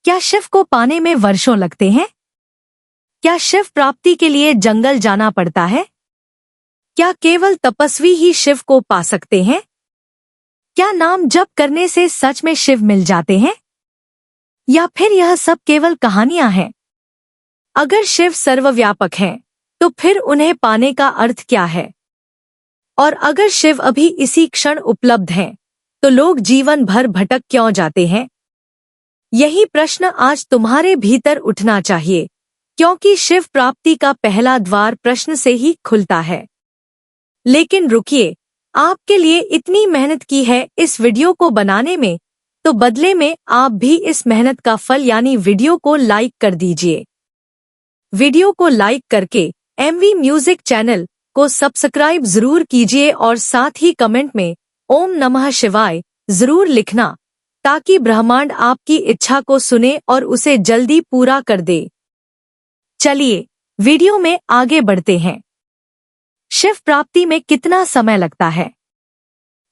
क्या शिव को पाने में वर्षों लगते हैं? क्या शिव प्राप्ति के लिए जंगल जाना पड़ता है? क्या केवल तपस्वी ही शिव को पा सकते हैं? क्या नाम जप करने से सच में शिव मिल जाते हैं? या फिर यह सब केवल कहानियां हैं? अगर शिव सर्वव्यापक हैं, तो फिर उन्हें पाने का अर्थ क्या है? और अगर शिव अभी इसी क्षण उपलब्ध हैं, तो लोग जीवन भर भटक क्यों जाते हैं? यही प्रश्न आज तुम्हारे भीतर उठना चाहिए, क्योंकि शिव प्राप्ति का पहला द्वार प्रश्न से ही खुलता है। लेकिन रुकिए, आपके लिए इतनी मेहनत की है इस वीडियो को बनाने में, तो बदले में आप भी इस मेहनत का फल यानी वीडियो को लाइक कर दीजिए। वीडियो को लाइक करके एमवी म्यूजिक चैनल को सब्सक्राइब जरूर कीजिए और साथ ही कमेंट में ओम नमः शिवाय जरूर लिखना, ताकि ब्रह्मांड आपकी इच्छा को सुने और उसे जल्दी पूरा कर दे। चलिए वीडियो में आगे बढ़ते हैं। शिव प्राप्ति में कितना समय लगता है?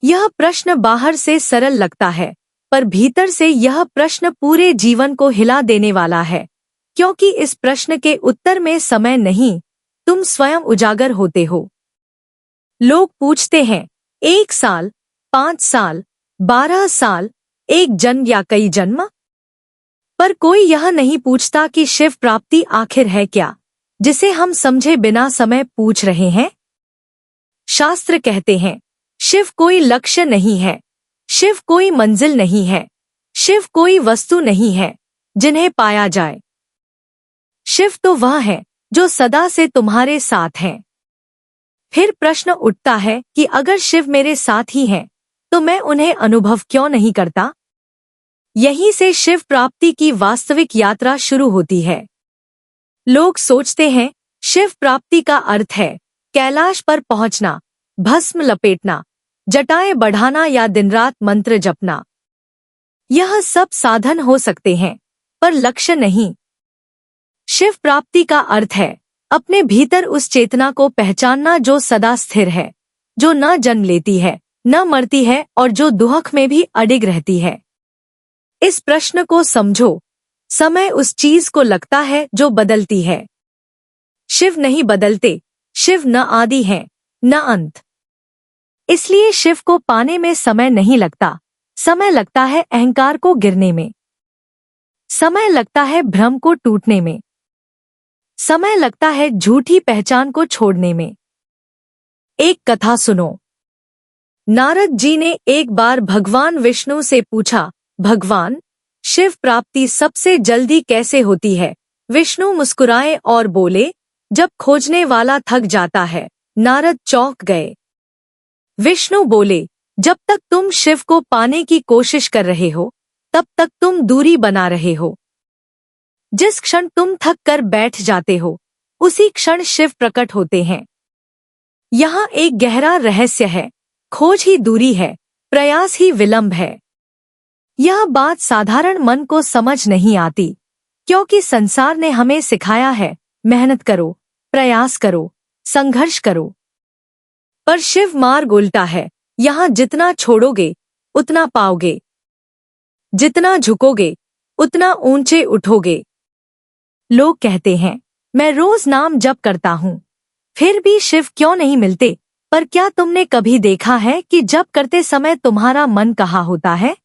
यह प्रश्न बाहर से सरल लगता है, पर भीतर से यह प्रश्न पूरे जीवन को हिला देने वाला है, क्योंकि इस प्रश्न के उत्तर में समय नहीं, तुम स्वयं उजागर होते हो। लोग पूछते हैं 1 साल, 5 साल, 12 साल, 1 जन्म या कई जन्म? पर कोई यह नहीं पूछता कि शिव प्राप्ति आखिर है क्या, जिसे हम समझे बिना समय पूछ रहे हैं। शास्त्र कहते हैं, शिव कोई लक्ष्य नहीं है, शिव कोई मंजिल नहीं है, शिव कोई वस्तु नहीं है जिन्हें पाया जाए। शिव तो वह है जो सदा से तुम्हारे साथ है। फिर प्रश्न उठता है कि अगर शिव मेरे साथ ही हैं, तो मैं उन्हें अनुभव क्यों नहीं करता? यहीं से शिव प्राप्ति की वास्तविक यात्रा शुरू होती है। लोग सोचते हैं शिव प्राप्ति का अर्थ है कैलाश पर पहुंचना, भस्म लपेटना, जटाएं बढ़ाना या दिन रात मंत्र जपना। यह सब साधन हो सकते हैं, पर लक्ष्य नहीं। शिव प्राप्ति का अर्थ है अपने भीतर उस चेतना को पहचानना जो सदा स्थिर है, जो न जन्म लेती है, न मरती है और जो दुख में भी अडिग रहती है। इस प्रश्न को समझो, समय उस चीज को लगता है जो बदलती है। शिव नहीं बदलते, शिव न आदि हैं, न अंत। इसलिए शिव को पाने में समय नहीं लगता, समय लगता है अहंकार को गिरने में, समय लगता है भ्रम को टूटने में, समय लगता है झूठी पहचान को छोड़ने में। एक कथा सुनो। नारद जी ने एक बार भगवान विष्णु से पूछा, भगवान, शिव प्राप्ति सबसे जल्दी कैसे होती है? विष्णु मुस्कुराए और बोले, जब खोजने वाला थक जाता है। नारद चौंक गए। विष्णु बोले, जब तक तुम शिव को पाने की कोशिश कर रहे हो, तब तक तुम दूरी बना रहे हो। जिस क्षण तुम थक कर बैठ जाते हो, उसी क्षण शिव प्रकट होते हैं। यहाँ एक गहरा रहस्य है, खोज ही दूरी है, प्रयास ही विलंब है। यह बात साधारण मन को समझ नहीं आती, क्योंकि संसार ने हमें सिखाया है मेहनत करो, प्रयास करो, संघर्ष करो। पर शिव मार्ग उल्टा है, यहाँ जितना छोड़ोगे उतना पाओगे, जितना झुकोगे उतना ऊंचे उठोगे। लोग कहते हैं, मैं रोज नाम जप करता हूँ, फिर भी शिव क्यों नहीं मिलते? पर क्या तुमने कभी देखा है कि जप करते समय तुम्हारा मन कहाँ होता है?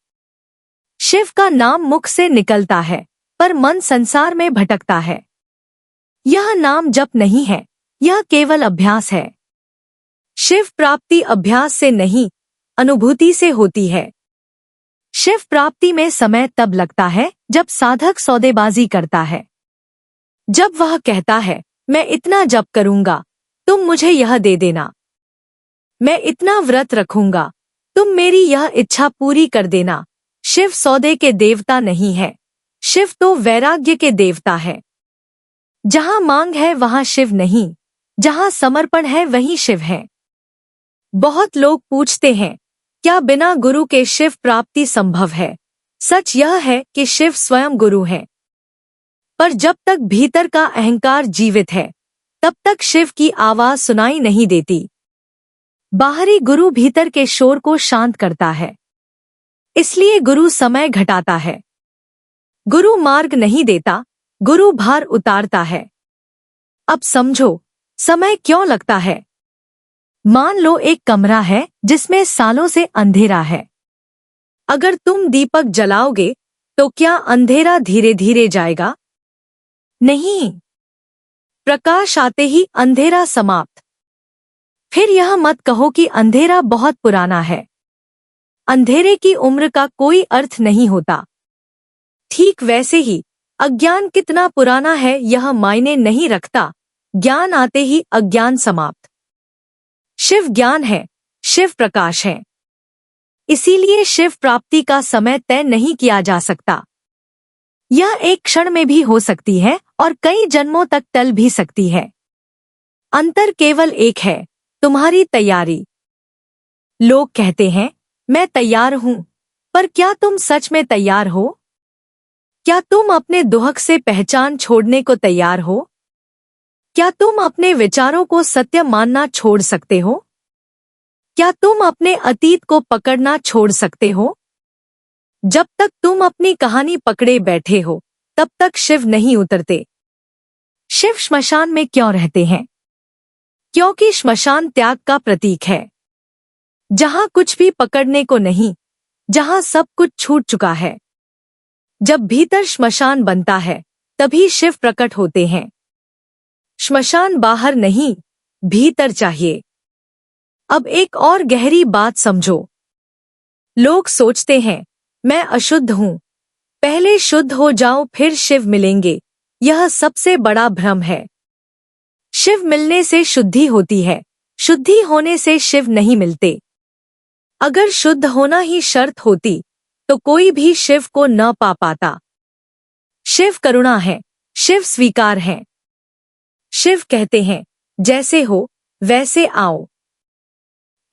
शिव का नाम मुख से निकलता है, पर मन संसार में भटकता है। यह नाम जप नहीं है, यह केवल अभ्यास है। शिव प्राप्ति अभ्यास से नहीं, अनुभूति से होती है। शिव प्राप्ति में समय तब लगता है जब साधक सौदेबाजी करता है। जब वह कहता है, मैं इतना जप करूंगा, तुम मुझे यह दे देना। मैं इतना व्रत रखूंगा, तुम मेरी यह इच्छा पूरी कर देना। शिव सौदे के देवता नहीं है, शिव तो वैराग्य के देवता है। जहां मांग है वहां शिव नहीं, जहां समर्पण है वहीं शिव है। बहुत लोग पूछते हैं, क्या बिना गुरु के शिव प्राप्ति संभव है? सच यह है कि शिव स्वयं गुरु है। पर जब तक भीतर का अहंकार जीवित है, तब तक शिव की आवाज सुनाई नहीं देती। बाहरी गुरु भीतर के शोर को शांत करता है, इसलिए गुरु समय घटाता है। गुरु मार्ग नहीं देता, गुरु भार उतारता है। अब समझो, समय क्यों लगता है। मान लो एक कमरा है जिसमें सालों से अंधेरा है। अगर तुम दीपक जलाओगे तो क्या अंधेरा धीरे धीरे जाएगा? नहीं, प्रकाश आते ही अंधेरा समाप्त। फिर यह मत कहो कि अंधेरा बहुत पुराना है। अंधेरे की उम्र का कोई अर्थ नहीं होता। ठीक वैसे ही अज्ञान कितना पुराना है यह मायने नहीं रखता, ज्ञान आते ही अज्ञान समाप्त। शिव ज्ञान है, शिव प्रकाश है। इसीलिए शिव प्राप्ति का समय तय नहीं किया जा सकता। यह एक क्षण में भी हो सकती है और कई जन्मों तक टल भी सकती है। अंतर केवल एक है, तुम्हारी तैयारी। लोग कहते हैं मैं तैयार हूं, पर क्या तुम सच में तैयार हो? क्या तुम अपने दुहक से पहचान छोड़ने को तैयार हो? क्या तुम अपने विचारों को सत्य मानना छोड़ सकते हो? क्या तुम अपने अतीत को पकड़ना छोड़ सकते हो? जब तक तुम अपनी कहानी पकड़े बैठे हो, तब तक शिव नहीं उतरते। शिव श्मशान में क्यों रहते हैं? क्योंकि श्मशान त्याग का प्रतीक है। जहां कुछ भी पकड़ने को नहीं, जहां सब कुछ छूट चुका है। जब भीतर श्मशान बनता है, तभी शिव प्रकट होते हैं। श्मशान बाहर नहीं, भीतर चाहिए। अब एक और गहरी बात समझो। लोग सोचते हैं मैं अशुद्ध हूं, पहले शुद्ध हो जाऊं फिर शिव मिलेंगे। यह सबसे बड़ा भ्रम है। शिव मिलने से शुद्धि होती है, शुद्धि होने से शिव नहीं मिलते। अगर शुद्ध होना ही शर्त होती तो कोई भी शिव को न पा पाता। शिव करुणा है, शिव स्वीकार है। शिव कहते हैं जैसे हो वैसे आओ,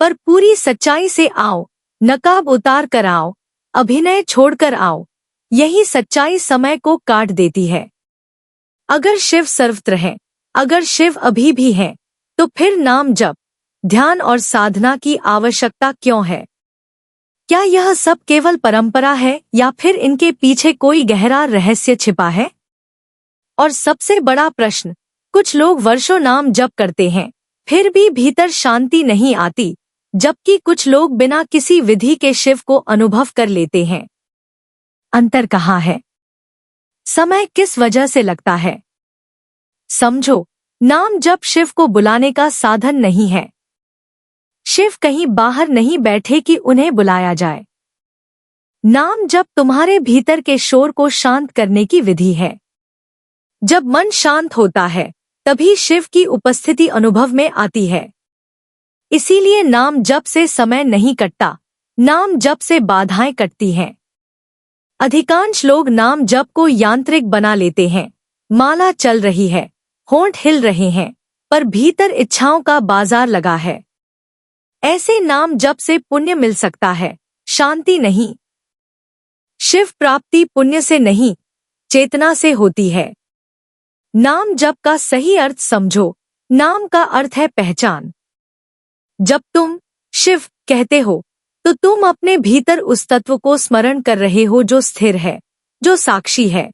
पर पूरी सच्चाई से आओ, नकाब उतार कर आओ, अभिनय छोड़कर आओ। यही सच्चाई समय को काट देती है। अगर शिव सर्वत्र है, अगर शिव अभी भी है, तो फिर नाम जप, ध्यान और साधना की आवश्यकता क्यों है? क्या यह सब केवल परंपरा है या फिर इनके पीछे कोई गहरा रहस्य छिपा है? और सबसे बड़ा प्रश्न, कुछ लोग वर्षों नाम जप करते हैं, फिर भी भीतर शांति नहीं आती, जबकि कुछ लोग बिना किसी विधि के शिव को अनुभव कर लेते हैं। अंतर कहाँ है? समय किस वजह से लगता है? समझो, नाम जप शिव को बुलाने का साधन नहीं है। शिव कहीं बाहर नहीं बैठे कि उन्हें बुलाया जाए। नाम जप तुम्हारे भीतर के शोर को शांत करने की विधि है। जब मन शांत होता है, तभी शिव की उपस्थिति अनुभव में आती है। इसीलिए नाम जप से समय नहीं कटता, नाम जप से बाधाएं कटती हैं। अधिकांश लोग नाम जप को यांत्रिक बना लेते हैं। माला चल रही है, होंठ हिल रहे हैं, पर भीतर इच्छाओं का बाजार लगा है। ऐसे नाम जप से पुण्य मिल सकता है, शांति नहीं। शिव प्राप्ति पुण्य से नहीं, चेतना से होती है। नाम जप का सही अर्थ समझो। नाम का अर्थ है पहचान। जब तुम शिव कहते हो, तो तुम अपने भीतर उस तत्व को स्मरण कर रहे हो जो स्थिर है, जो साक्षी है।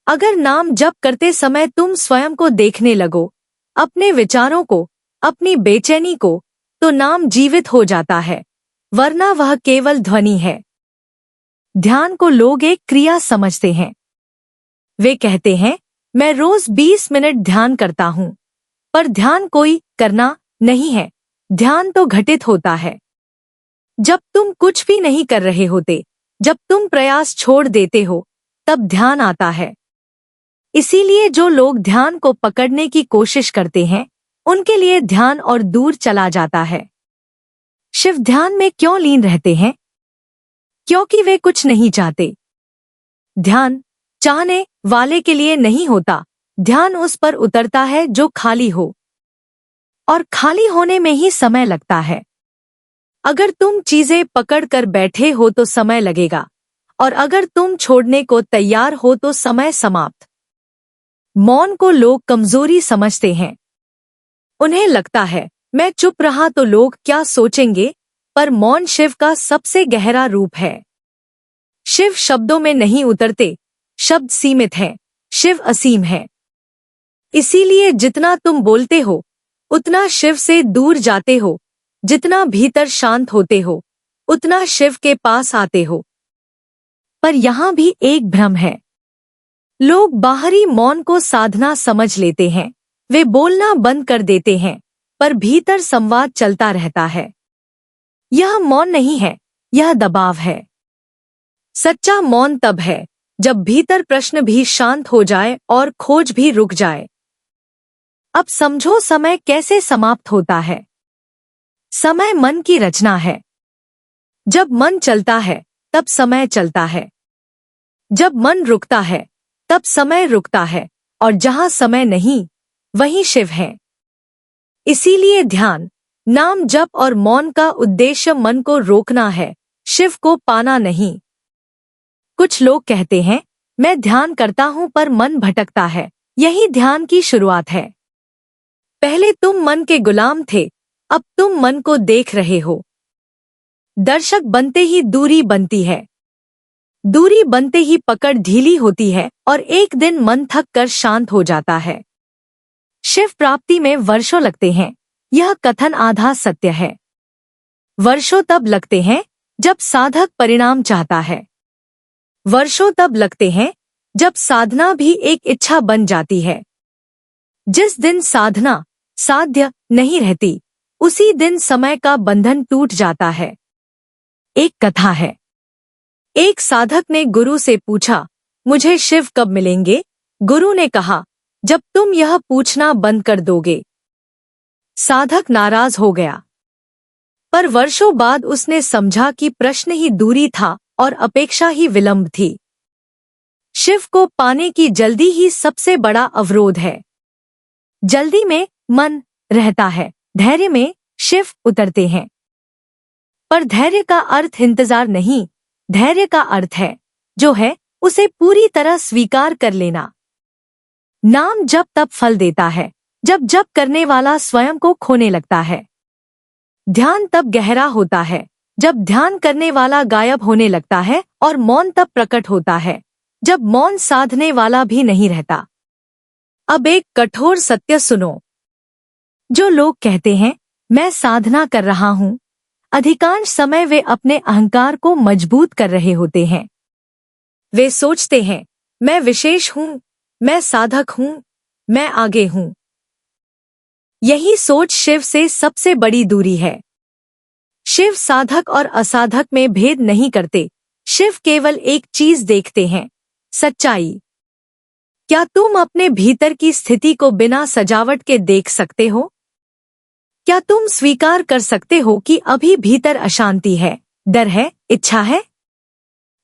अगर नाम जप करते समय तुम स्वयं को देखने लगो, अपने विचारों को, अपनी बेचैनी को, तो नाम जीवित हो जाता है, वरना वह केवल ध्वनि है। ध्यान को लोग एक क्रिया समझते हैं। वे कहते हैं मैं रोज 20 मिनट ध्यान करता हूं, पर ध्यान कोई करना नहीं है, ध्यान तो घटित होता है। जब तुम कुछ भी नहीं कर रहे होते, जब तुम प्रयास छोड़ देते हो, तब ध्यान आता है। इसीलिए जो लोग ध्यान को पकड़ने की कोशिश करते हैं, उनके लिए ध्यान और दूर चला जाता है। शिव ध्यान में क्यों लीन रहते हैं? क्योंकि वे कुछ नहीं चाहते। ध्यान चाहने वाले के लिए नहीं होता, ध्यान उस पर उतरता है जो खाली हो, और खाली होने में ही समय लगता है। अगर तुम चीजें पकड़ कर बैठे हो तो समय लगेगा, और अगर तुम छोड़ने को तैयार हो तो समय समाप्त। मौन को लोग कमजोरी समझते हैं। उन्हें लगता है मैं चुप रहा तो लोग क्या सोचेंगे, पर मौन शिव का सबसे गहरा रूप है। शिव शब्दों में नहीं उतरते, शब्द सीमित हैं, शिव असीम है। इसीलिए जितना तुम बोलते हो उतना शिव से दूर जाते हो, जितना भीतर शांत होते हो उतना शिव के पास आते हो। पर यहाँ भी एक भ्रम है। लोग बाहरी मौन को साधना समझ लेते हैं, वे बोलना बंद कर देते हैं, पर भीतर संवाद चलता रहता है। यह मौन नहीं है, यह दबाव है। सच्चा मौन तब है जब भीतर प्रश्न भी शांत हो जाए और खोज भी रुक जाए। अब समझो समय कैसे समाप्त होता है। समय मन की रचना है। जब मन चलता है तब समय चलता है। जब मन रुकता है तब समय रुकता है, और जहां समय नहीं वहीं शिव है। इसीलिए ध्यान, नाम जप और मौन का उद्देश्य मन को रोकना है, शिव को पाना नहीं। कुछ लोग कहते हैं मैं ध्यान करता हूं पर मन भटकता है। यही ध्यान की शुरुआत है। पहले तुम मन के गुलाम थे, अब तुम मन को देख रहे हो। दर्शक बनते ही दूरी बनती है। दूरी बनते ही पकड़ ढीली होती है और एक दिन मन थक कर शांत हो जाता है। शिव प्राप्ति में वर्षों लगते हैं, यह कथन आधा सत्य है। वर्षों तब लगते हैं जब साधक परिणाम चाहता है। वर्षों तब लगते हैं जब साधना भी एक इच्छा बन जाती है। जिस दिन साधना साध्य नहीं रहती, उसी दिन समय का बंधन टूट जाता है। एक कथा है। एक साधक ने गुरु से पूछा, मुझे शिव कब मिलेंगे? गुरु ने कहा, जब तुम यह पूछना बंद कर दोगे। साधक नाराज हो गया। पर वर्षों बाद उसने समझा कि प्रश्न ही दूरी था और अपेक्षा ही विलंब थी। शिव को पाने की जल्दी ही सबसे बड़ा अवरोध है। जल्दी में मन रहता है, धैर्य में शिव उतरते हैं। पर धैर्य का अर्थ इंतजार नहीं, धैर्य का अर्थ है जो है उसे पूरी तरह स्वीकार कर लेना। नाम जब तब फल देता है जब जप करने वाला स्वयं को खोने लगता है। ध्यान तब गहरा होता है जब ध्यान करने वाला गायब होने लगता है, और मौन तब प्रकट होता है जब मौन साधने वाला भी नहीं रहता। अब एक कठोर सत्य सुनो। जो लोग कहते हैं मैं साधना कर रहा हूं, अधिकांश समय वे अपने अहंकार को मजबूत कर रहे होते हैं। वे सोचते हैं मैं विशेष हूं, मैं साधक हूं, मैं आगे हूं। यही सोच शिव से सबसे बड़ी दूरी है। शिव साधक और असाधक में भेद नहीं करते। शिव केवल एक चीज देखते हैं, सच्चाई। क्या तुम अपने भीतर की स्थिति को बिना सजावट के देख सकते हो? क्या तुम स्वीकार कर सकते हो कि अभी भीतर अशांति है, डर है, इच्छा है?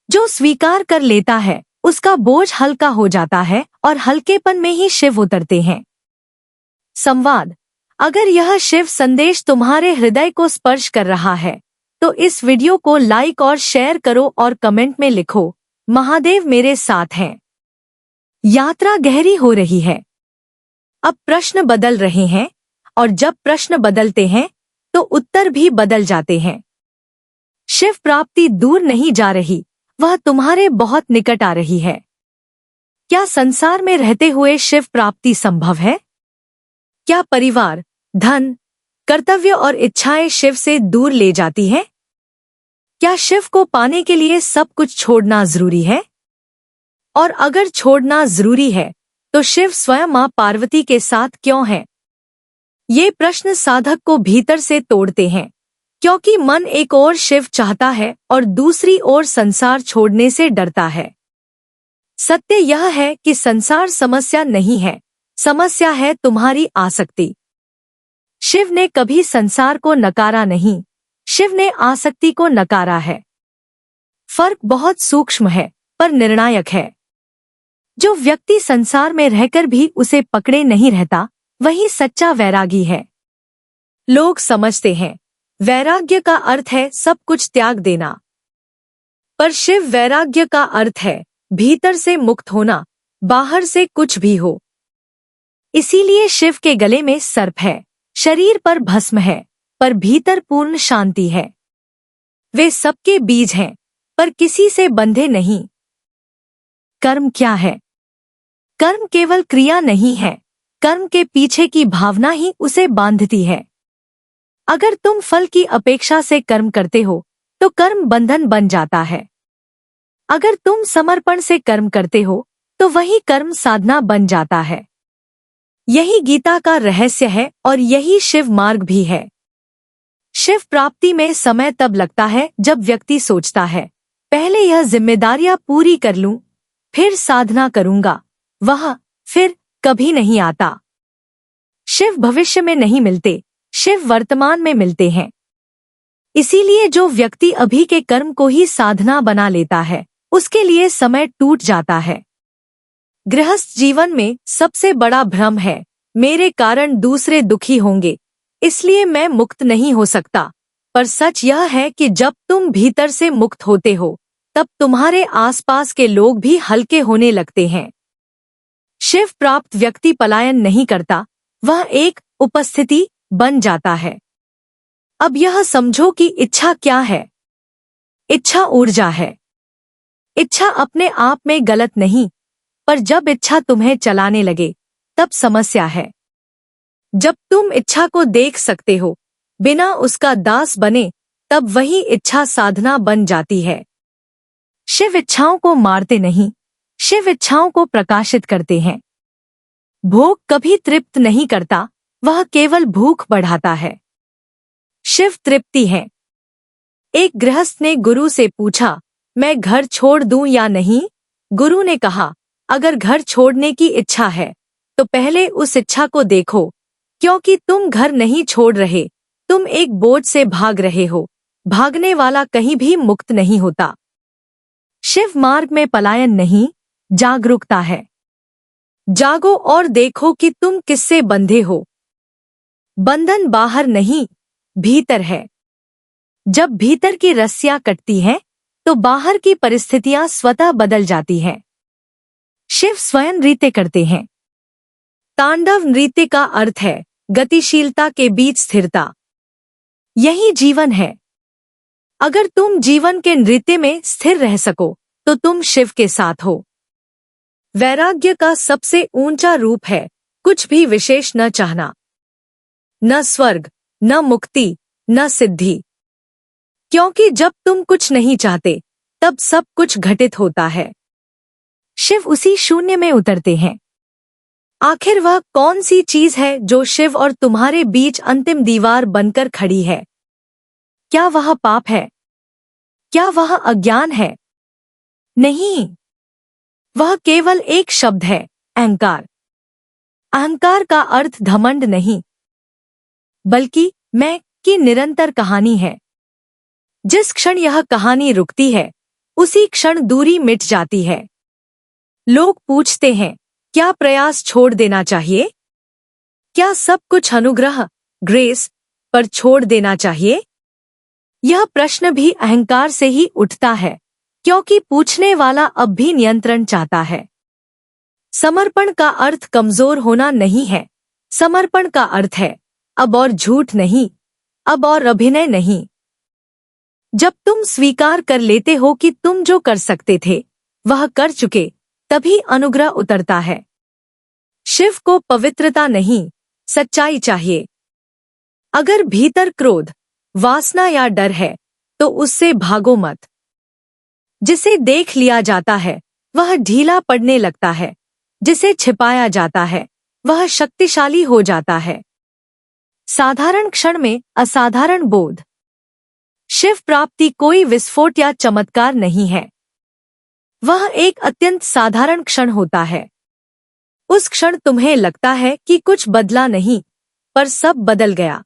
जो स्वीकार कर लेता है उसका बोझ हल्का हो जाता है, और हल्केपन में ही शिव उतरते हैं। संवाद। अगर यह शिव संदेश तुम्हारे हृदय को स्पर्श कर रहा है तो इस वीडियो को लाइक और शेयर करो और कमेंट में लिखो, महादेव मेरे साथ हैं। यात्रा गहरी हो रही है। अब प्रश्न बदल रहे हैं, और जब प्रश्न बदलते हैं तो उत्तर भी बदल जाते हैं। शिव प्राप्ति दूर नहीं जा रही, वह तुम्हारे बहुत निकट आ रही है। क्या संसार में रहते हुए शिव प्राप्ति संभव है? क्या परिवार, धन, कर्तव्य और इच्छाएं शिव से दूर ले जाती हैं? क्या शिव को पाने के लिए सब कुछ छोड़ना जरूरी है? और अगर छोड़ना जरूरी है तो शिव स्वयं मां पार्वती के साथ क्यों है? ये प्रश्न साधक को भीतर से तोड़ते हैं, क्योंकि मन एक ओर शिव चाहता है और दूसरी ओर संसार छोड़ने से डरता है। सत्य यह है कि संसार समस्या नहीं है, समस्या है तुम्हारी आसक्ति। शिव ने कभी संसार को नकारा नहीं, शिव ने आसक्ति को नकारा है। फर्क बहुत सूक्ष्म है पर निर्णायक है। जो व्यक्ति संसार में रहकर भी उसे पकड़े नहीं रहता, वही सच्चा वैरागी है। लोग समझते हैं वैराग्य का अर्थ है सब कुछ त्याग देना, पर शिव वैराग्य का अर्थ है भीतर से मुक्त होना, बाहर से कुछ भी हो। इसीलिए शिव के गले में सर्प है, शरीर पर भस्म है, पर भीतर पूर्ण शांति है। वे सबके बीज हैं, पर किसी से बंधे नहीं। कर्म क्या है? कर्म केवल क्रिया नहीं है, कर्म के पीछे की भावना ही उसे बांधती है। अगर तुम फल की अपेक्षा से कर्म करते हो तो कर्म बंधन बन जाता है। अगर तुम समर्पण से कर्म करते हो तो वही कर्म साधना बन जाता है। यही गीता का रहस्य है और यही शिव मार्ग भी है। शिव प्राप्ति में समय तब लगता है जब व्यक्ति सोचता है, पहले यह जिम्मेदारियां पूरी कर लूं, फिर साधना करूंगा। वह फिर कभी नहीं आता। शिव भविष्य में नहीं मिलते, शिव वर्तमान में मिलते हैं। इसीलिए जो व्यक्ति अभी के कर्म को ही साधना बना लेता है, उसके लिए समय टूट जाता है। गृहस्थ जीवन में सबसे बड़ा भ्रम है, मेरे कारण दूसरे दुखी होंगे, इसलिए मैं मुक्त नहीं हो सकता। पर सच यह है कि जब तुम भीतर से मुक्त होते हो, तब तुम्हारे आसपास के लोग भी हल्के होने लगते हैं। शिव प्राप्त व्यक्ति पलायन नहीं करता, वह एक उपस्थिति बन जाता है। अब यह समझो कि इच्छा क्या है। इच्छा ऊर्जा है। इच्छा अपने आप में गलत नहीं, पर जब इच्छा तुम्हें चलाने लगे तब समस्या है। जब तुम इच्छा को देख सकते हो बिना उसका दास बने, तब वही इच्छा साधना बन जाती है। शिव इच्छाओं को मारते नहीं, शिव इच्छाओं को प्रकाशित करते हैं। भोग कभी तृप्त नहीं करता, वह केवल भूख बढ़ाता है। शिव तृप्ति है। एक गृहस्थ ने गुरु से पूछा, मैं घर छोड़ दूं या नहीं? गुरु ने कहा, अगर घर छोड़ने की इच्छा है तो पहले उस इच्छा को देखो, क्योंकि तुम घर नहीं छोड़ रहे, तुम एक बोझ से भाग रहे हो। भागने वाला कहीं भी मुक्त नहीं होता। शिव मार्ग में पलायन नहीं, जागरूकता है। जागो और देखो कि तुम किससे बंधे हो। बंधन बाहर नहीं, भीतर है। जब भीतर की रस्सियां कटती हैं, तो बाहर की परिस्थितियां स्वतः बदल जाती हैं। शिव स्वयं नृत्य करते हैं। तांडव नृत्य का अर्थ है गतिशीलता के बीच स्थिरता। यही जीवन है। अगर तुम जीवन के नृत्य में स्थिर रह सको तो तुम शिव के साथ हो। वैराग्य का सबसे ऊंचा रूप है कुछ भी विशेष न चाहना। न स्वर्ग, न मुक्ति, न सिद्धि। क्योंकि जब तुम कुछ नहीं चाहते तब सब कुछ घटित होता है। शिव उसी शून्य में उतरते हैं। आखिर वह कौन सी चीज है जो शिव और तुम्हारे बीच अंतिम दीवार बनकर खड़ी है? क्या वह पाप है? क्या वह अज्ञान है? नहीं, वह केवल एक शब्द है, अहंकार। अहंकार का अर्थ घमंड नहीं, बल्कि मैं की निरंतर कहानी है। जिस क्षण यह कहानी रुकती है, उसी क्षण दूरी मिट जाती है। लोग पूछते हैं, क्या प्रयास छोड़ देना चाहिए? क्या सब कुछ अनुग्रह, ग्रेस पर छोड़ देना चाहिए? यह प्रश्न भी अहंकार से ही उठता है, क्योंकि पूछने वाला अब भी नियंत्रण चाहता है। समर्पण का अर्थ कमजोर होना नहीं है। समर्पण का अर्थ है अब और झूठ नहीं, अब और अभिनय नहीं। जब तुम स्वीकार कर लेते हो कि तुम जो कर सकते थे वह कर चुके, तभी अनुग्रह उतरता है। शिव को पवित्रता नहीं, सच्चाई चाहिए। अगर भीतर क्रोध, वासना या डर है तो उससे भागो मत। जिसे देख लिया जाता है वह ढीला पड़ने लगता है, जिसे छिपाया जाता है वह शक्तिशाली हो जाता है। साधारण क्षण में असाधारण बोध। शिव प्राप्ति कोई विस्फोट या चमत्कार नहीं है। वह एक अत्यंत साधारण क्षण होता है। उस क्षण तुम्हें लगता है कि कुछ बदला नहीं, पर सब बदल गया।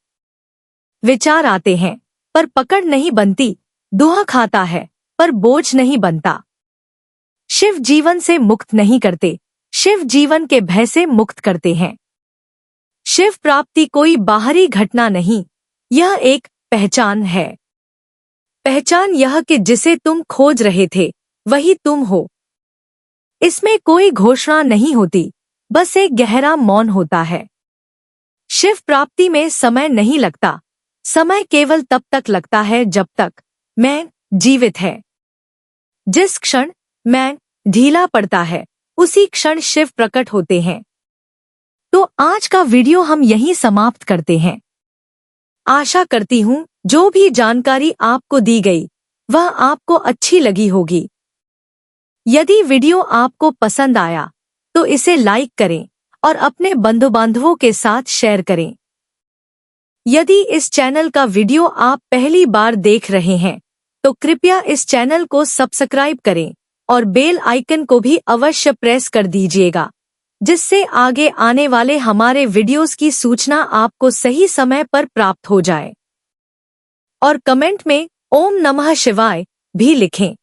विचार आते हैं पर पकड़ नहीं बनती, दुहा खाता है पर बोझ नहीं बनता। शिव जीवन से मुक्त नहीं करते, शिव जीवन के भय से मुक्त करते हैं। शिव प्राप्ति कोई बाहरी घटना नहीं, यह एक पहचान है। पहचान यह कि जिसे तुम खोज रहे थे वही तुम हो। इसमें कोई घोषणा नहीं होती, बस एक गहरा मौन होता है। शिव प्राप्ति में समय नहीं लगता। समय केवल तब तक लगता है जब तक मैं जीवित है। जिस क्षण मैं ढीला पड़ता है उसी क्षण शिव प्रकट होते हैं। तो आज का वीडियो हम यहीं समाप्त करते हैं। आशा करती हूँ जो भी जानकारी आपको दी गई वह आपको अच्छी लगी होगी। यदि वीडियो आपको पसंद आया तो इसे लाइक करें और अपने बंधु बांधवों के साथ शेयर करें। यदि इस चैनल का वीडियो आप पहली बार देख रहे हैं तो कृपया इस चैनल को सब्सक्राइब करें और बेल आइकन को भी अवश्य प्रेस कर दीजिएगा, जिससे आगे आने वाले हमारे वीडियोस की सूचना आपको सही समय पर प्राप्त हो जाए। और कमेंट में ओम नमः शिवाय भी लिखें।